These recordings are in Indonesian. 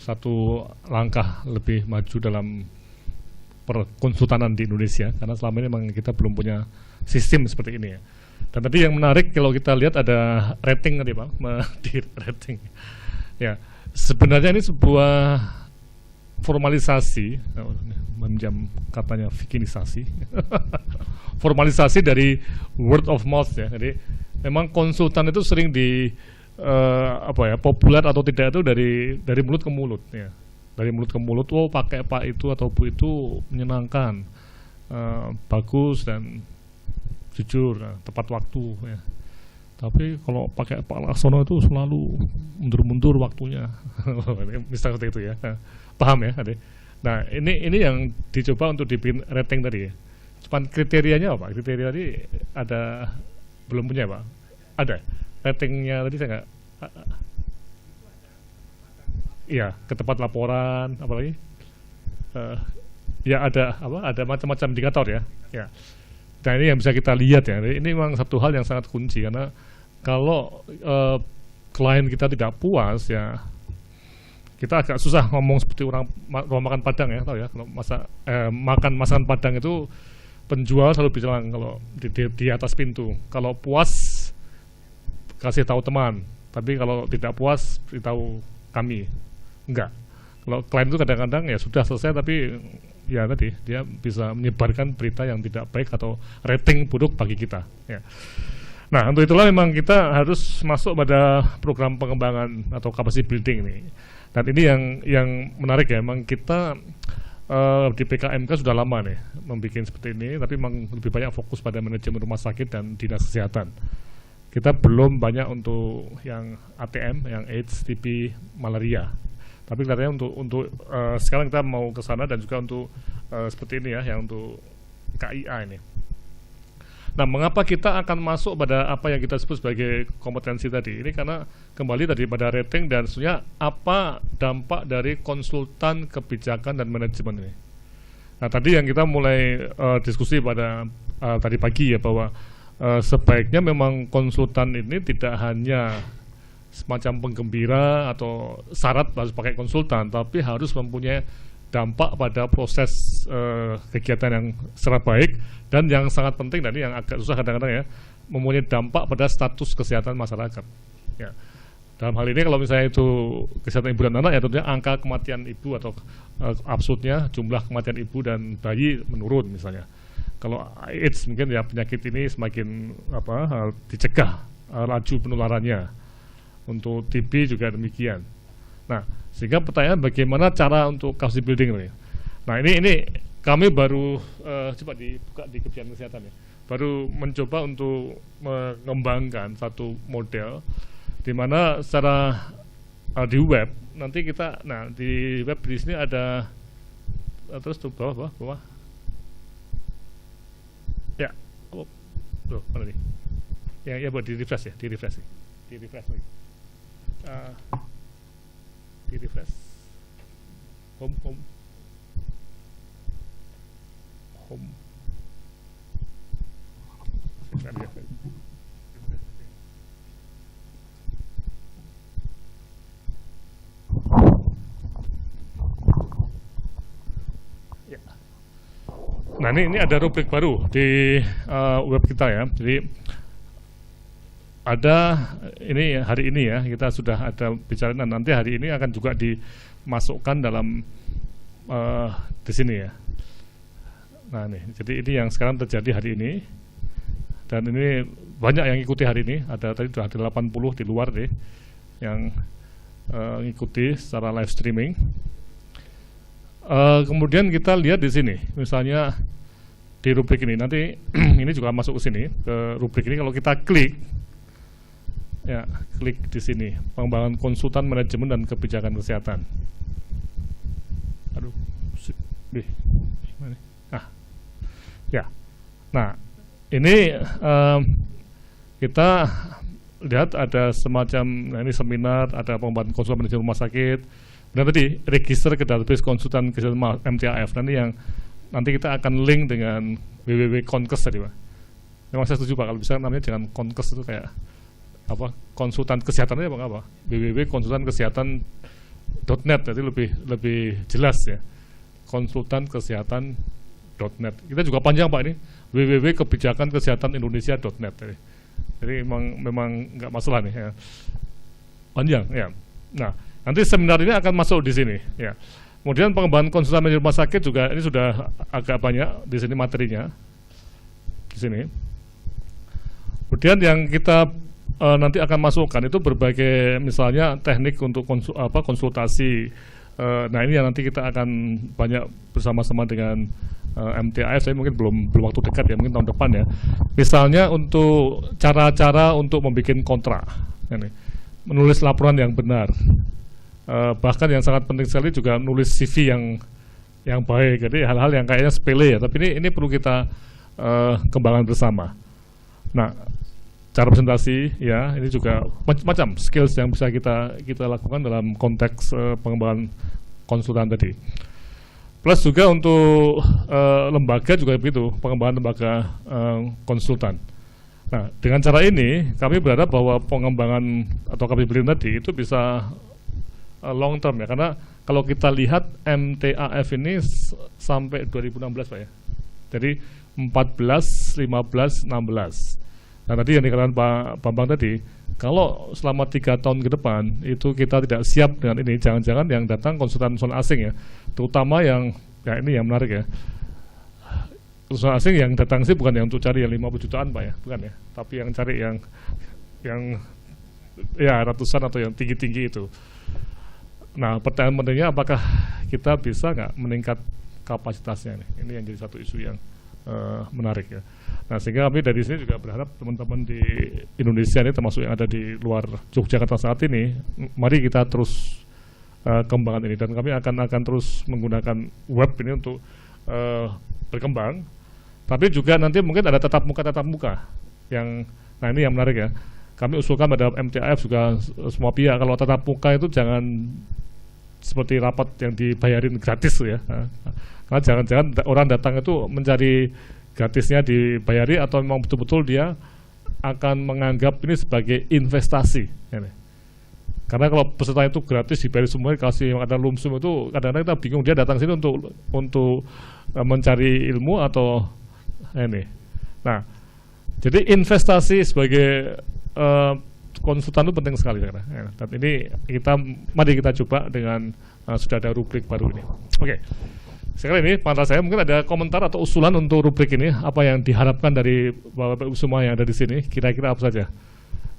satu langkah lebih maju dalam perkonsultanan di Indonesia, karena selama ini memang kita belum punya sistem seperti ini ya. Dan tadi yang menarik kalau kita lihat ada rating tadi Pak, di rating. Ya, sebenarnya ini sebuah formalisasi, meminjam katanya vikinisasi, formalisasi dari word of mouth ya. Jadi memang konsultan itu sering populer atau tidak itu dari mulut ke mulut ya. Dari mulut ke mulut, oh pakai Pak itu atau Bu itu menyenangkan, bagus dan jujur, tepat waktu ya. Tapi kalau pakai Pak Laksono itu selalu mundur-mundur waktunya. Misalnya seperti itu ya. Paham ya adik? Nah ini yang dicoba untuk dibikin rating tadi ya. Cuman kriterianya apa? Kriteria tadi ada, belum punya Pak? Ada? Ratingnya tadi saya nggak. Iya, ke tempat laporan, apalagi? Ya ada apa? Ada macam-macam indikator ya. Ya. Nah ini yang bisa kita lihat ya. Ini memang satu hal yang sangat kunci, karena kalau klien kita tidak puas ya, kita agak susah ngomong seperti orang makan Padang ya, tahu ya? Kalau makan masakan Padang itu penjual selalu bilang kalau di atas pintu, kalau puas kasih tahu teman, tapi kalau tidak puas beritahu kami. Enggak. Kalau klien itu kadang-kadang ya sudah selesai, tapi ya tadi dia bisa menyebarkan berita yang tidak baik atau rating buruk bagi kita ya. Nah untuk itulah memang kita harus masuk pada program pengembangan atau capacity building ini. Dan ini yang menarik ya, memang kita di PKMK sudah lama nih membuat seperti ini, tapi memang lebih banyak fokus pada manajemen rumah sakit dan dinas kesehatan. Kita belum banyak untuk yang ATM, yang AIDS, TB, malaria. Tapi kelihatannya untuk sekarang kita mau ke sana, dan juga untuk seperti ini ya, yang untuk KIA ini. Nah, mengapa kita akan masuk pada apa yang kita sebut sebagai kompetensi tadi? Ini karena kembali tadi pada rating dan sebenarnya apa dampak dari konsultan kebijakan dan manajemen ini. Nah, tadi yang kita mulai diskusi pada tadi pagi ya, bahwa sebaiknya memang konsultan ini tidak hanya semacam penggembira atau syarat harus pakai konsultan, tapi harus mempunyai dampak pada proses kegiatan yang secara baik, dan yang sangat penting tadi yang agak susah kadang-kadang ya, mempunyai dampak pada status kesehatan masyarakat. Ya. Dalam hal ini kalau misalnya itu kesehatan ibu dan anak ya, tentunya angka kematian ibu atau absolutnya jumlah kematian ibu dan bayi menurun misalnya. Kalau AIDS mungkin ya penyakit ini semakin dicegah laju penularannya. Untuk TB juga demikian. Nah, sehingga pertanyaan bagaimana cara untuk capacity building ini. Nah, ini kami baru coba dibuka di kebijakan kesehatan ya. Baru mencoba untuk mengembangkan satu model di mana secara di web nanti kita, nah di web di sini ada terus tuh bawah. Ya, mana nih? Ya buat di refresh lagi. Di refresh home. Ya. Nah ini ada rubrik baru di web kita ya. Jadi ada ini hari ini ya, kita sudah ada bicara, nanti hari ini akan juga dimasukkan dalam di sini ya. Nah nih, jadi ini yang sekarang terjadi hari ini, dan ini banyak yang ikuti hari ini. Ada tadi sudah ada 80 di luar deh yang ngikuti secara live streaming. Kemudian kita lihat di sini, misalnya di rubrik ini nanti ini juga masuk ke sini, ke rubrik ini. Kalau kita klik di sini, pengembangan konsultan manajemen dan kebijakan kesehatan. Nah ini kita lihat ada semacam, nah ini seminar, ada pengembangan konsultan manajemen rumah sakit, dan tadi register ke database konsultan kesehatan MTAF. Nanti kita akan link dengan www.konkes tadi Pak. Memang saya setuju Pak, kalau bisa namanya jangan konkes, itu kayak konsultan kesehatannya apa? www.konsultankesehatan .net, jadi lebih jelas ya, konsultankesehatan.net. Kita juga panjang Pak ini, www.kebijakankesehatanIndonesia.net. Jadi memang nggak masalah nih ya, panjang ya. Nah, nanti seminar ini akan masuk di sini ya. Kemudian pengembangan konsultan manajemen rumah sakit juga ini sudah agak banyak di sini materinya di sini. Kemudian yang kita nanti akan masukkan itu berbagai misalnya teknik untuk konsultasi. Nah ini yang nanti kita akan banyak bersama-sama dengan MTAF. Saya mungkin belum waktu dekat ya, mungkin tahun depan ya. Misalnya untuk cara-cara untuk membuat kontrak, ini, menulis laporan yang benar. Bahkan yang sangat penting sekali juga nulis CV yang baik. Jadi hal-hal yang kayaknya sepele ya, tapi ini perlu kita kembangkan bersama. Nah, cara presentasi ya, ini juga macam-macam skills yang bisa kita lakukan dalam konteks pengembangan konsultan tadi. Plus juga untuk lembaga juga begitu, pengembangan lembaga konsultan. Nah, dengan cara ini kami berharap bahwa pengembangan atau kami beli tadi itu bisa long term ya, karena kalau kita lihat MTAF ini sampai 2016 Pak ya. Jadi 14, 15, 16. Nah tadi yang dikatakan Pak Bambang tadi, kalau selama 3 tahun ke depan itu kita tidak siap dengan ini, jangan-jangan yang datang konsultan asing ya, terutama yang ya ini yang menarik ya, konsultan asing yang datang sih bukan yang untuk cari yang 50 jutaan Pak ya, bukan ya, tapi yang cari yang ya ratusan atau yang tinggi-tinggi itu. Nah pertanyaan pentingnya apakah kita bisa nggak meningkat kapasitasnya nih? Ini yang jadi satu isu yang menarik ya. Nah sehingga kami dari sini juga berharap teman-teman di Indonesia ini termasuk yang ada di luar Yogyakarta saat ini, mari kita terus kembangkan ini, dan kami akan terus menggunakan web ini untuk berkembang. Tapi juga nanti mungkin ada tatap muka yang, nah ini yang menarik ya. Kami usulkan pada MTAF juga semua pihak, kalau tatap muka itu jangan seperti rapat yang dibayarin gratis ya. Karena jangan-jangan orang datang itu mencari gratisnya dibayari, atau memang betul-betul dia akan menganggap ini sebagai investasi. Ya. Karena kalau peserta itu gratis dibayar semua, kasih ada lumsum, itu kadang-kadang kita bingung dia datang sini untuk mencari ilmu atau ini. Nah, jadi investasi sebagai konsultan itu penting sekali ya. Dan ini mari kita coba dengan sudah ada rubrik baru ini. Oke. Sekarang ini pantas saya mungkin ada komentar atau usulan untuk rubrik ini, apa yang diharapkan dari Bapak Ibu semua yang ada di sini, kira-kira apa saja.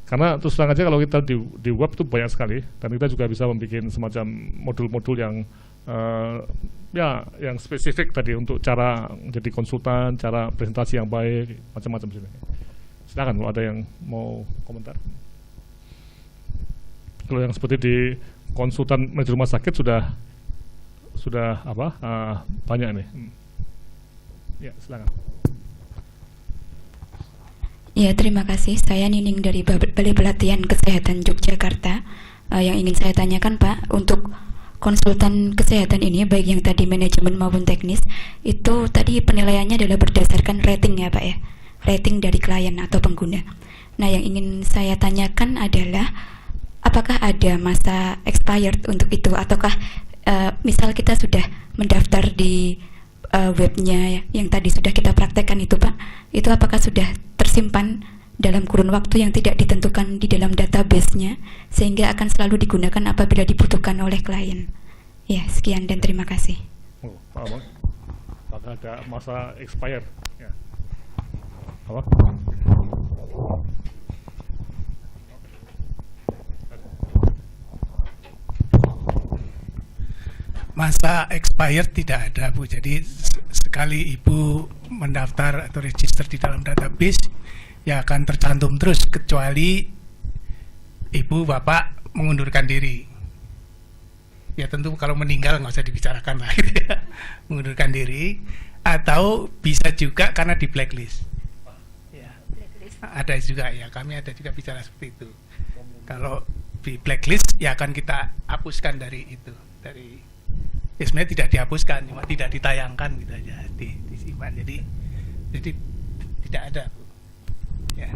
Karena terus terang aja kalau kita di web itu banyak sekali, dan kita juga bisa membuat semacam modul-modul yang ya yang spesifik tadi untuk cara jadi konsultan, cara presentasi yang baik, macam-macam sini. Silakan kalau ada yang mau komentar. Kalau yang seperti di konsultan manajemen rumah sakit sudah banyak nih. Ya, silakan. Ya, terima kasih. Saya Nining dari Balai Pelatihan Kesehatan Yogyakarta. Yang ingin saya tanyakan Pak, untuk konsultan kesehatan ini, baik yang tadi manajemen maupun teknis, itu tadi penilaiannya adalah berdasarkan rating ya Pak ya, rating dari klien atau pengguna. Nah, yang ingin saya tanyakan adalah apakah ada masa expired untuk itu, ataukah misal kita sudah mendaftar di webnya yang tadi sudah kita praktekkan itu Pak, itu apakah sudah tersimpan dalam kurun waktu yang tidak ditentukan di dalam database-nya, sehingga akan selalu digunakan apabila dibutuhkan oleh klien. Ya, sekian dan terima kasih. Oh, Pak Abang, apakah ada masa expired? Ya. Apa? Masa expired tidak ada Bu, jadi sekali Ibu mendaftar atau register di dalam database ya akan tercantum terus, kecuali Ibu Bapak mengundurkan diri. Ya tentu kalau meninggal nggak usah dibicarakan lah gitu ya. Mengundurkan diri, atau bisa juga karena di blacklist. Ya. Ada juga ya, kami ada juga bicara seperti itu. Kalau di blacklist ya akan kita hapuskan dari itu, dari ya sebenarnya tidak dihapuskan, cuma tidak ditayangkan gitu aja, disimpan. Jadi tidak ada Bu. Ya.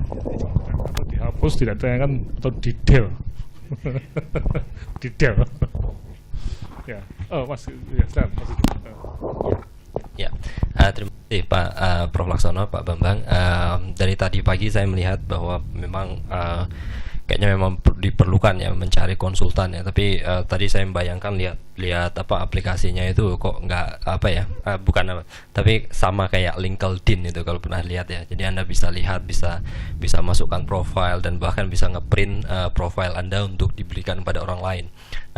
Atau dihapus, tidak ditayangkan, atau detail. Detail. Ya, Mas, ya, Stan, Mas. Ya, terima kasih Pak Prof. Laksono, Pak Bambang. Dari tadi pagi saya melihat bahwa memang kayaknya memang diperlukan ya mencari konsultan ya. Tapi tadi saya membayangkan lihat apa aplikasinya itu kok nggak apa ya, bukan apa, tapi sama kayak LinkedIn itu kalau pernah lihat ya. Jadi Anda bisa lihat, bisa masukkan profile dan bahkan bisa ngeprint profile Anda untuk diberikan pada orang lain.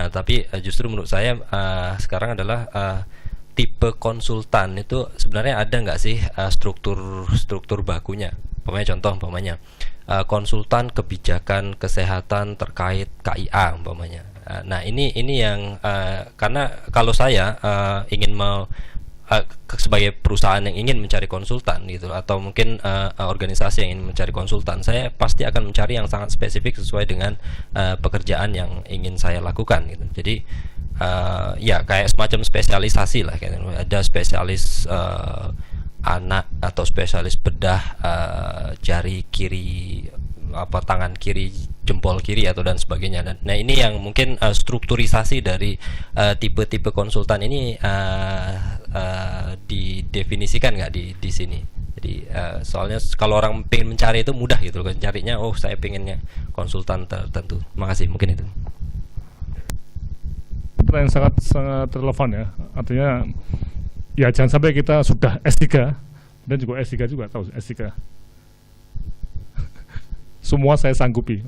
Nah, tapi justru menurut saya sekarang adalah tipe konsultan itu sebenarnya ada nggak sih struktur bakunya? Umpamanya konsultan kebijakan kesehatan terkait KIA umpamanya. Nah ini yang karena kalau saya ingin sebagai perusahaan yang ingin mencari konsultan gitu, atau mungkin organisasi yang ingin mencari konsultan, saya pasti akan mencari yang sangat spesifik sesuai dengan pekerjaan yang ingin saya lakukan gitu. Jadi ya kayak semacam spesialisasi lah, kayak ada spesialis anak atau spesialis bedah jari kiri, apa tangan kiri, jempol kiri atau dan sebagainya. Nah ini yang mungkin strukturisasi dari tipe-tipe konsultan ini didefinisikan nggak di sini. Jadi soalnya kalau orang pengen mencari itu mudah gitu kan, carinya oh saya pengennya konsultan tertentu. Makasih, mungkin itu. Yang sangat relevan ya, artinya ya jangan sampai kita sudah S3 dan juga S3 juga tahu S3 semua saya sanggupi.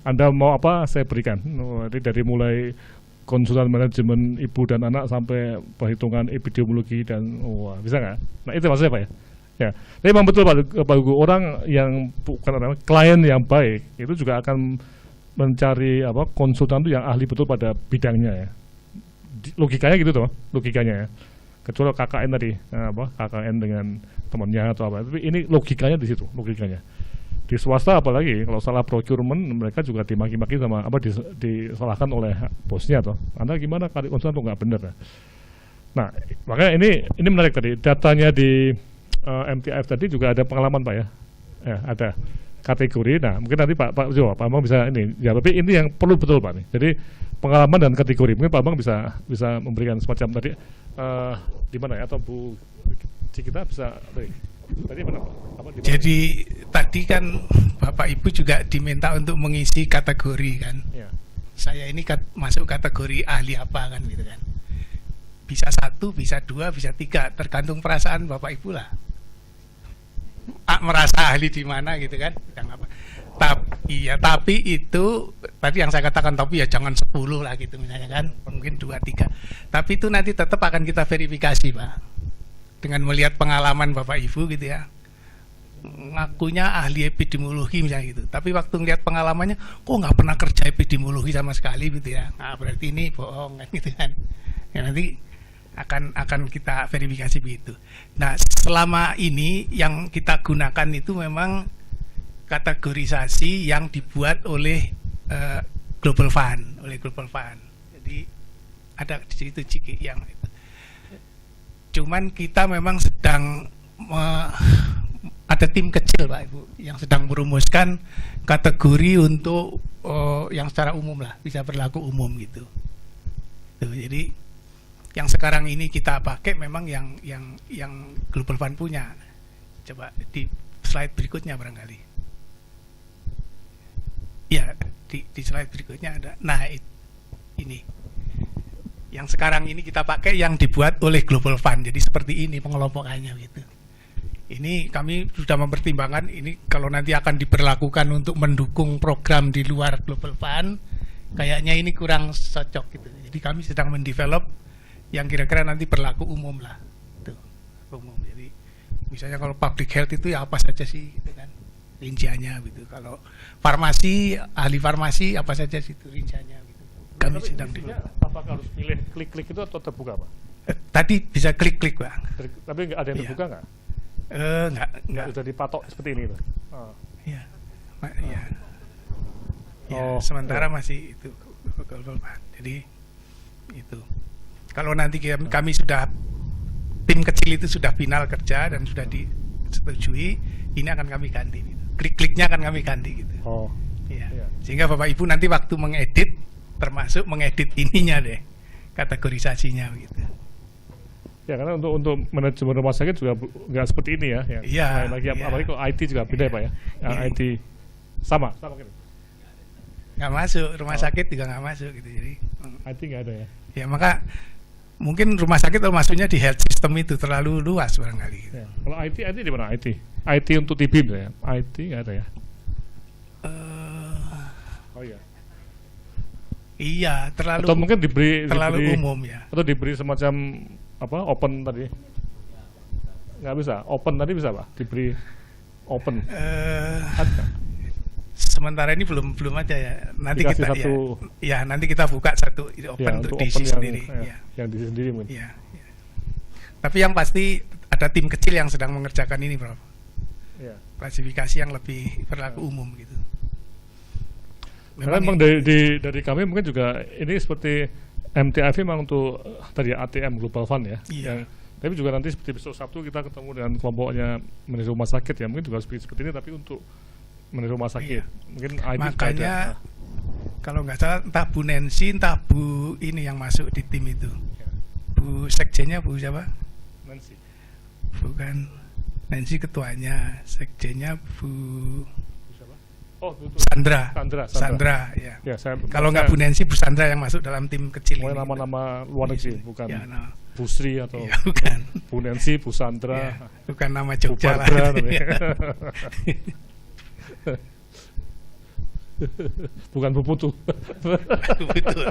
Anda mau apa saya berikan. Jadi dari mulai konsultan manajemen ibu dan anak sampai perhitungan epidemiologi dan bisa nggak? Nah itu maksudnya Pak ya. Ya, tapi memang betul Pak Hugo, orang yang bukan orang, klien yang baik itu juga akan mencari apa konsultan itu yang ahli betul pada bidangnya ya. Logikanya gitu tuh, logikanya ya. Kecuali KKN tadi, KKN dengan temannya atau apa. Tapi ini logikanya di situ, logikanya. Di swasta apalagi kalau salah procurement mereka juga dimaki-maki sama disalahkan oleh bosnya tuh. Anda gimana kali konsultan tuh nggak bener ya. Nah, makanya ini menarik tadi. Datanya di MTF tadi juga ada pengalaman Pak ya. Ya, ada kategori. Nah, mungkin nanti Pak Bambang bisa ini. Ya, tapi ini yang perlu betul Pak nih. Jadi pengalaman dan kategori. Mungkin Pak Bambang bisa memberikan semacam tadi di mana ya, atau Bu Cikita bisa tadi mana Pak? Jadi tadi kan Bapak Ibu juga diminta untuk mengisi kategori kan. Ya. Saya ini masuk kategori ahli apa kan gitu kan. Bisa 1, bisa 2, bisa 3, tergantung perasaan Bapak Ibu lah. Merasa ahli di mana gitu kan, yang apa. Tapi itu tadi yang saya katakan, tapi ya jangan 10 lah gitu misalnya kan, mungkin 2, 3. Tapi itu nanti tetap akan kita verifikasi Pak, dengan melihat pengalaman Bapak Ibu gitu ya. Ngakunya ahli epidemiologi misalnya gitu, tapi waktu ngeliat pengalamannya kok nggak pernah kerja epidemiologi sama sekali gitu ya. Nah berarti ini bohong kan gitu kan. Ya nanti akan kita verifikasi begitu. Nah selama ini yang kita gunakan itu memang kategorisasi yang dibuat oleh Global Fund, Jadi ada di situ Ciki yang itu. Cuman kita memang sedang ada tim kecil Pak Ibu yang sedang merumuskan kategori untuk yang secara umum lah, bisa berlaku umum gitu. Tuh, jadi yang sekarang ini kita pakai memang yang Global Fund punya. Coba di slide berikutnya barangkali. Ya, di slide berikutnya ada. Nah, ini. Yang sekarang ini kita pakai yang dibuat oleh Global Fund. Jadi seperti ini pengelompokannya gitu. Ini kami sudah mempertimbangkan ini kalau nanti akan diberlakukan untuk mendukung program di luar Global Fund, kayaknya ini kurang cocok gitu. Jadi kami sedang mendevelop yang kira-kira nanti berlaku umum lah. Tuh, umum. Jadi misalnya kalau public health itu ya apa saja sih gitu kan, rinciannya gitu. Kalau farmasi, ahli farmasi apa saja sih itu rinciannya gitu. Kami sedang develop. Apakah harus pilih klik-klik itu atau terbuka Pak? Tadi bisa klik-klik Pak. Tapi ada yang terbuka nggak? Enggak. Sudah dipatok seperti ini tuh. Iya. Iya. Sementara masih itu Global Fund. Jadi itu. Kalau nanti kami sudah tim kecil itu sudah final kerja dan sudah disetujui, ini akan kami ganti. Klik-kliknya akan kami ganti gitu. Iya. Sehingga Bapak Ibu nanti waktu mengedit termasuk mengedit ininya deh. kategorisasinya gitu. Ya karena untuk manajemen rumah sakit juga nggak seperti ini ya. Iya, Lain lagi iya. apalagi kalau IT juga beda ya Pak ya. Yang Iya. IT sama gitu. Nggak masuk, rumah sakit juga nggak masuk gitu. Jadi IT nggak ada ya. ya maka mungkin rumah sakit kalau masuknya di health system itu terlalu luas barangkali. Gitu. Ya. Kalau IT di mana IT? IT untuk TB misalnya. IT nggak ada ya. Oh iya. Iya, terlalu Atau mungkin diberi umum ya. Atau diberi semacam apa open tadi? Nggak bisa. Open tadi bisa Pak? Diberi open. Ada. Sementara ini belum ada ya. Nanti Dikasih kita satu- ya nanti kita buka satu ini open Ya, untuk untuk diisi open sendiri. yang yang diisi sendiri mungkin. Ya. Tapi yang pasti ada tim kecil yang sedang mengerjakan ini, Prof. Ya. Klasifikasi yang lebih berlaku umum gitu. Karena memang dari kami mungkin juga ini seperti MTIV memang untuk tadi ya, ATM Global Fund ya. Iya. Tapi juga nanti seperti besok Sabtu kita ketemu dengan kelompoknya manajer rumah sakit ya. Mungkin juga seperti ini tapi untuk manajer rumah sakit. Iya. Mungkin IT juga Makanya ada. kalau nggak salah entah Bu Nancy, entah Bu ini yang masuk di tim itu. Bu sekjennya Bu siapa? Nancy. Bukan Nancy ketuanya, sekjennya Bu Siapa? Oh, itu. Sandra. Sandra. Ya. Ya, Kalau nggak Bu Nancy, Bu Sandra yang masuk dalam tim kecil ini. nama-nama luar negeri bukan Ya, no. Bu Sri atau Ya, bukan. Bu Nancy, Bu Sandra, Ya, bukan nama Bu Jogja lah. Barbara, Ya. bukan Bu Putu. Betul.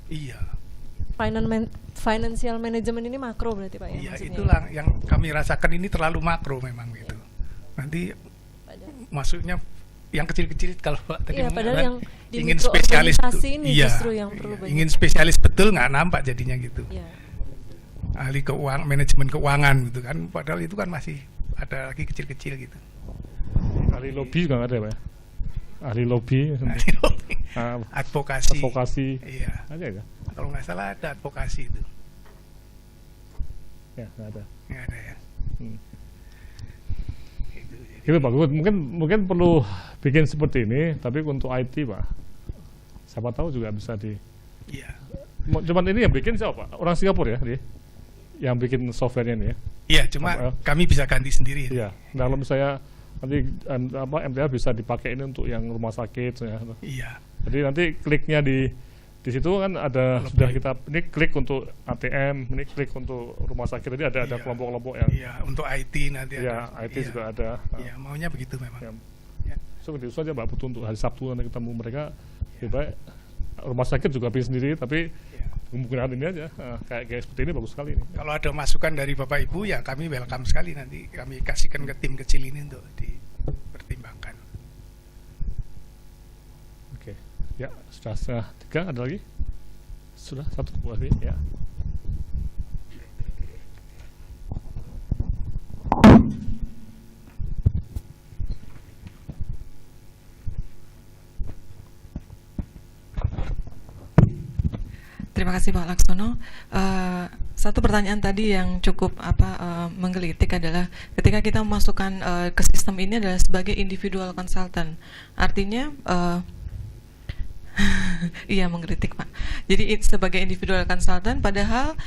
Iya. Financial management ini makro berarti Pak ya? Iya, maksudnya? itulah yang kami rasakan ini terlalu makro memang gitu. Nanti masuknya yang kecil-kecil kalau Pak tadi Iya, padahal mengatakan yang di ingin mikro spesialis organisasi ini iya, justru yang perlu iya, banyak. ingin spesialis betul nggak nampak jadinya gitu. Iya. Ahli manajemen keuangan gitu kan, padahal itu kan masih ada lagi kecil-kecil gitu. Ahli lobby juga nggak ada Pak ya? Ahli lobby, Advokasi. advokasi, Iya. ada ya? Kalau nggak salah ada advokasi itu. Ya, nggak ada. Nggak ada ya. Gitu Pak, mungkin perlu bikin seperti ini, tapi untuk IT Pak, siapa tahu juga bisa di. Iya. Cuman ini yang bikin siapa Pak? Orang Singapura ya, dia? Yang bikin softwarenya ini ya. Iya, cuma kami bisa ganti sendiri. Iya. Nah, kalau misalnya nanti MTA bisa dipakai ini untuk yang rumah sakit ya. Iya. Jadi nanti kliknya di situ kan ada sudah kita ini klik untuk ATM, ini klik untuk rumah sakit. Jadi ada Iya. kelompok-kelompok yang Iya, untuk IT nanti ya ada. IT Iya. juga ada. Iya, maunya begitu memang. Ya. Ya. So itu saja Mbak Putu untuk hari Sabtu nanti ketemu mereka. Lebih baik rumah sakit juga bikin sendiri, tapi Iya. kemungkinan ini aja kayak seperti ini bagus sekali ini. Kalau ada masukan dari Bapak Ibu ya kami welcome sekali, nanti kami kasihkan ke tim kecil ini untuk dipertimbangkan. Oke, ya sudah setengah 3, ada lagi? Sudah 1 lagi ya. Terima kasih Pak Laksono. Satu pertanyaan tadi yang cukup menggelitik adalah ketika kita memasukkan ke sistem ini adalah sebagai individual consultant. Artinya iya menggelitik Pak. Jadi sebagai individual consultant, padahal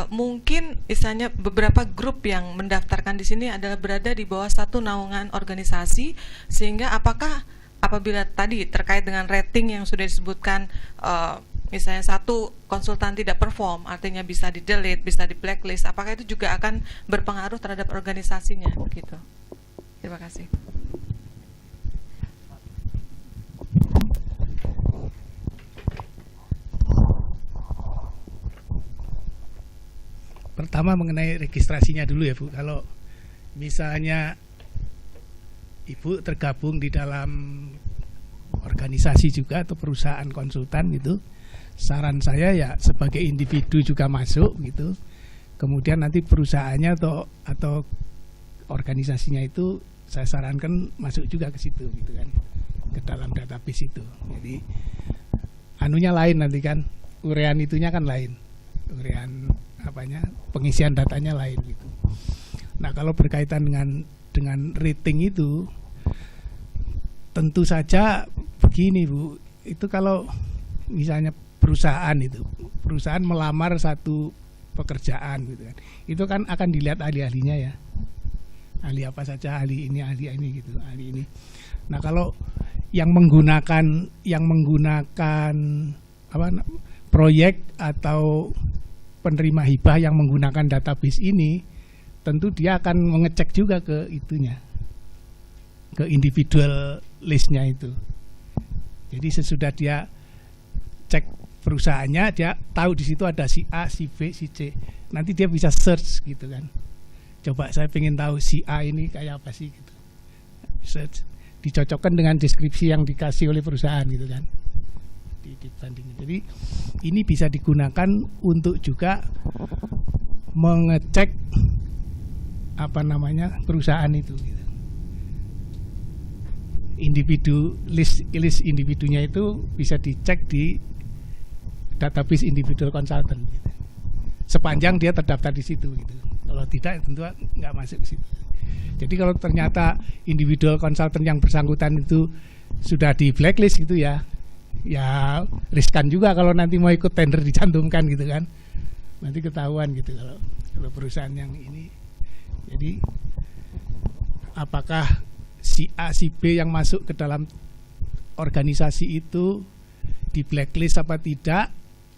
mungkin misalnya beberapa grup yang mendaftarkan di sini adalah berada di bawah satu naungan organisasi, sehingga apakah apabila tadi terkait dengan rating yang sudah disebutkan, misalnya satu konsultan tidak perform, artinya bisa di delete, bisa di blacklist, apakah itu juga akan berpengaruh terhadap organisasinya gitu? Terima kasih. Pertama mengenai registrasinya dulu ya Bu. Kalau misalnya Ibu tergabung di dalam organisasi juga atau perusahaan konsultan gitu, saran saya ya sebagai individu juga masuk gitu. Kemudian nanti perusahaannya atau organisasinya itu saya sarankan masuk juga ke situ gitu kan, ke dalam database itu. Jadi anunya lain nanti kan, urean itunya kan lain, urean pengisian datanya lain gitu. Nah kalau berkaitan dengan rating itu, tentu saja begini Bu, itu kalau misalnya perusahaan melamar satu pekerjaan gitu kan, itu kan akan dilihat ahli-ahlinya ya, ahli apa saja, ahli ini gitu, ahli ini. Nah kalau yang menggunakan proyek atau penerima hibah yang menggunakan database ini, tentu dia akan mengecek juga ke itunya, ke individual listnya itu. Jadi sesudah dia cek perusahaannya, dia tahu di situ ada si A, si B, si C. Nanti dia bisa search gitu kan. Coba saya pengen tahu si A ini kayak apa sih gitu. Search, dicocokkan dengan deskripsi yang dikasih oleh perusahaan gitu kan. Dibandingin. Jadi ini bisa digunakan untuk juga mengecek perusahaan itu gitu. List individunya itu bisa dicek di database individual consultant gitu. Sepanjang dia terdaftar di situ gitu. Kalau tidak tentu nggak masuk ke situ. Jadi kalau ternyata individual consultant yang bersangkutan itu sudah di blacklist gitu ya riskan juga kalau nanti mau ikut tender dicantumkan gitu kan. Nanti ketahuan gitu kalau perusahaan yang ini. Jadi apakah si A, si B yang masuk ke dalam organisasi itu di blacklist apa tidak,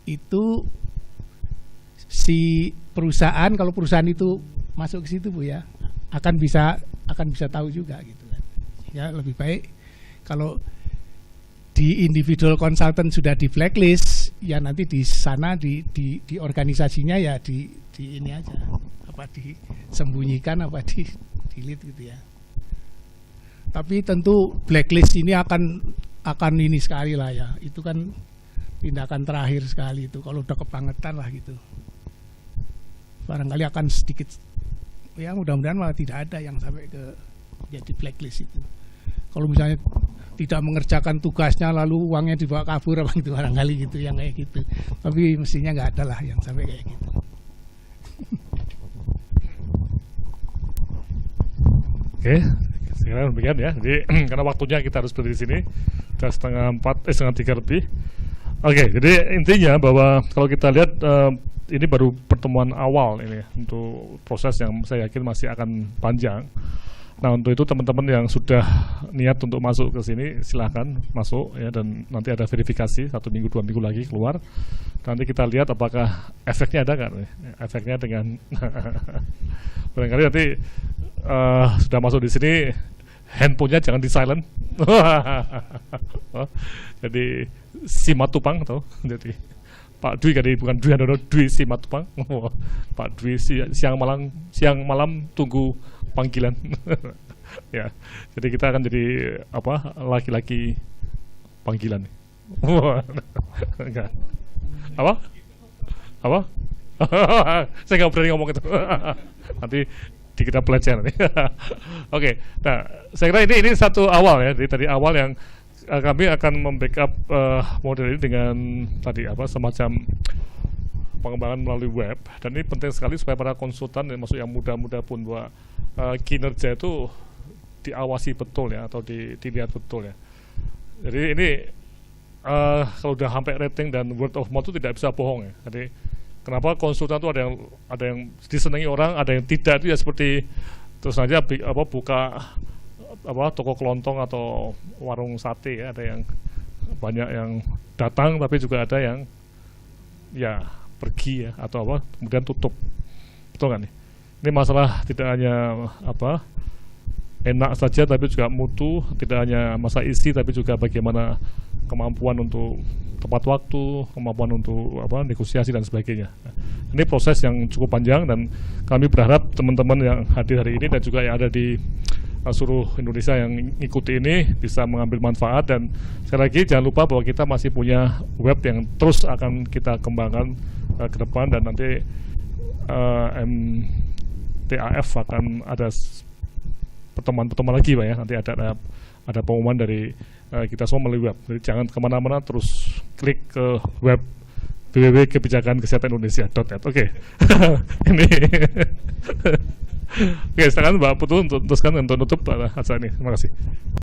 itu si perusahaan, kalau perusahaan itu masuk ke situ Bu ya, akan bisa tahu juga gitu kan. Ya lebih baik kalau di individual consultant sudah di blacklist, ya nanti di sana di organisasinya ya di ini aja, apa disembunyikan, apa di delete gitu ya. Tapi tentu blacklist ini akan ini sekali lah ya. Itu kan tindakan terakhir sekali itu. Kalau udah kebangetan lah gitu, barangkali akan sedikit. Ya mudah-mudahan malah tidak ada yang sampai ke jadi blacklist itu. Kalau misalnya tidak mengerjakan tugasnya lalu uangnya dibawa kabur apa gitu, barangkali gitu yang kayak gitu. Tapi mestinya nggak ada lah yang sampai kayak gitu. Oke. Sekarang demikian ya. Jadi karena waktunya kita harus berdiri di sini sudah setengah 3 lebih. Oke, jadi intinya bahwa kalau kita lihat ini baru pertemuan awal ini untuk proses yang saya yakin masih akan panjang. Nah untuk itu teman-teman yang sudah niat untuk masuk ke sini silahkan masuk ya, dan nanti ada verifikasi 1 minggu 2 minggu lagi keluar. Nanti kita lihat apakah efeknya ada kan? Efeknya dengan barangkali nanti sudah masuk di sini handphonenya jangan di silent. Jadi Simatupang atau jadi Pak Dwi kan, bukan Dwi Handono, Dwi Simatupang. Pak Dwi siang malam tunggu panggilan. Ya, jadi kita akan jadi apa, laki-laki panggilan. Enggak. Apa? Saya nggak berani ngomong itu. Nanti dikira pelecehan. Oke, nah saya kira ini satu awal ya. Jadi tadi awal yang kami akan membackup model ini dengan tadi apa, semacam pengembangan melalui web, dan ini penting sekali supaya para konsultan, termasuk yang muda-muda pun, bahwa kinerja itu diawasi betul ya, atau dilihat betul ya. Jadi ini kalau udah sampai rating dan word of mouth itu tidak bisa bohong ya. Jadi kenapa konsultan itu ada yang disenangi orang, ada yang tidak, itu ya seperti terus saja buka toko kelontong atau warung sate ya, ada yang banyak yang datang tapi juga ada yang ya pergi ya, atau kemudian tutup, betul kan nih? Ini masalah tidak hanya enak saja, tapi juga mutu, tidak hanya masa isi, tapi juga bagaimana kemampuan untuk tepat waktu, kemampuan untuk negosiasi dan sebagainya. Ini proses yang cukup panjang, dan kami berharap teman-teman yang hadir hari ini dan juga yang ada di seluruh Indonesia yang ngikuti ini bisa mengambil manfaat. Dan sekali lagi jangan lupa bahwa kita masih punya web yang terus akan kita kembangkan ke depan, dan nanti MTAF akan ada pertemuan lagi Pak ya. Nanti ada pengumuman dari kita semua melalui web. Jadi jangan kemana-mana, terus klik ke web www.kebijakankesehatanIndonesia.net. Oke. Ini oke, silakan Mbak Putu untuk teruskan untuk nutup acara ini. Terima kasih.